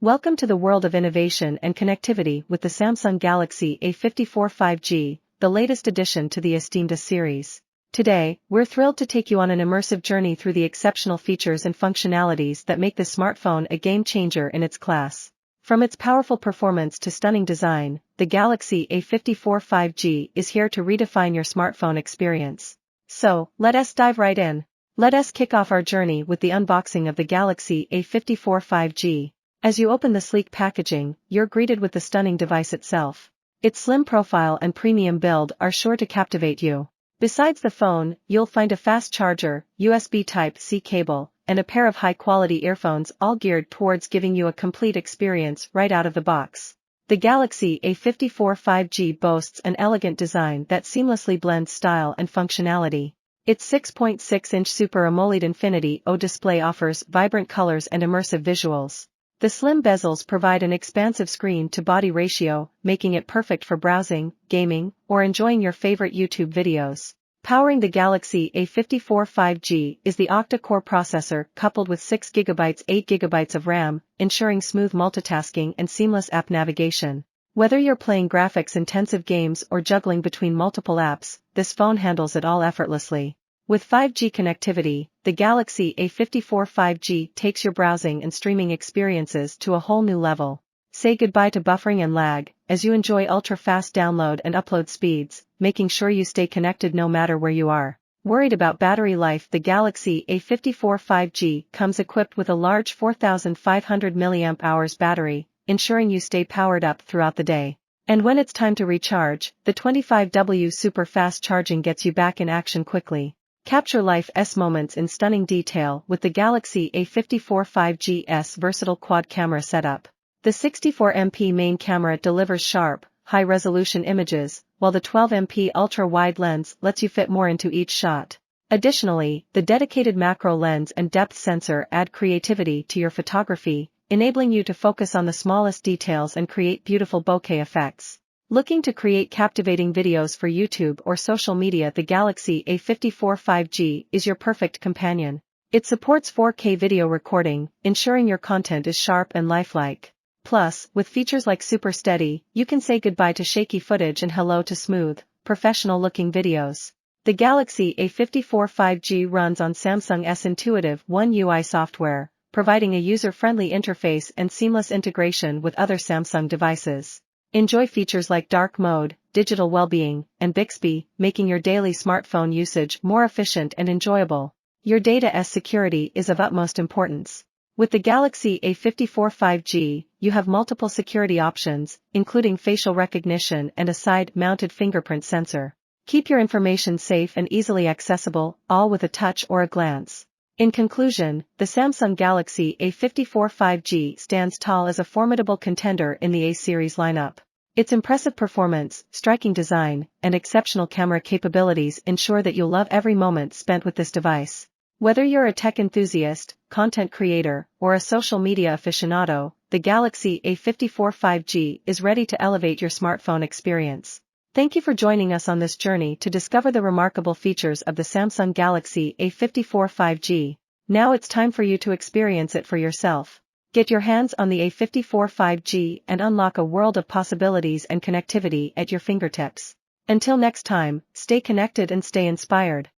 Welcome to the world of innovation and connectivity with the Samsung Galaxy A54 5G, the latest addition to the esteemed A series. Today, we're thrilled to take you on an immersive journey through the exceptional features and functionalities that make this smartphone a game-changer in its class. From its powerful performance to stunning design, the Galaxy A54 5G is here to redefine your smartphone experience. So, let us dive right in. Let us kick off our journey with the unboxing of the Galaxy A54 5G. As you open the sleek packaging, you're greeted with the stunning device itself. Its slim profile and premium build are sure to captivate you. Besides the phone, you'll find a fast charger, USB Type-C cable, and a pair of high-quality earphones all geared towards giving you a complete experience right out of the box. The Galaxy A54 5G boasts an elegant design that seamlessly blends style and functionality. Its 6.6-inch Super AMOLED Infinity O display offers vibrant colors and immersive visuals. The slim bezels provide an expansive screen-to-body ratio, making it perfect for browsing, gaming, or enjoying your favorite YouTube videos. Powering the Galaxy A54 5G is the octa-core processor coupled with 6GB 8GB of RAM, ensuring smooth multitasking and seamless app navigation. Whether you're playing graphics-intensive games or juggling between multiple apps, this phone handles it all effortlessly. With 5G connectivity, the Galaxy A54 5G takes your browsing and streaming experiences to a whole new level. Say goodbye to buffering and lag, as you enjoy ultra-fast download and upload speeds, making sure you stay connected no matter where you are. Worried about battery life? The Galaxy A54 5G comes equipped with a large 4500 mAh battery, ensuring you stay powered up throughout the day. And when it's time to recharge, the 25W super fast charging gets you back in action quickly. Capture life's moments in stunning detail with the Galaxy A54 5G's versatile quad camera setup. The 64MP main camera delivers sharp, high-resolution images, while the 12MP ultra-wide lens lets you fit more into each shot. Additionally, the dedicated macro lens and depth sensor add creativity to your photography, enabling you to focus on the smallest details and create beautiful bokeh effects. Looking to create captivating videos for YouTube or social media? The Galaxy A54 5G is your perfect companion. It supports 4K video recording, ensuring your content is sharp and lifelike. Plus, with features like Super Steady, you can say goodbye to shaky footage and hello to smooth, professional-looking videos. The Galaxy A54 5G runs on Samsung's intuitive One UI software, providing a user-friendly interface and seamless integration with other Samsung devices. Enjoy features like dark mode, digital well-being, and Bixby, making your daily smartphone usage more efficient and enjoyable. Your data's security is of utmost importance. With the Galaxy A54 5G, you have multiple security options, including facial recognition and a side-mounted fingerprint sensor. Keep your information safe and easily accessible, all with a touch or a glance. In conclusion, the Samsung Galaxy A54 5G stands tall as a formidable contender in the A series lineup. Its impressive performance, striking design, and exceptional camera capabilities ensure that you'll love every moment spent with this device. Whether you're a tech enthusiast, content creator, or a social media aficionado, the Galaxy A54 5G is ready to elevate your smartphone experience. Thank you for joining us on this journey to discover the remarkable features of the Samsung Galaxy A54 5G. Now it's time for you to experience it for yourself. Get your hands on the A54 5G and unlock a world of possibilities and connectivity at your fingertips. Until next time, stay connected and stay inspired.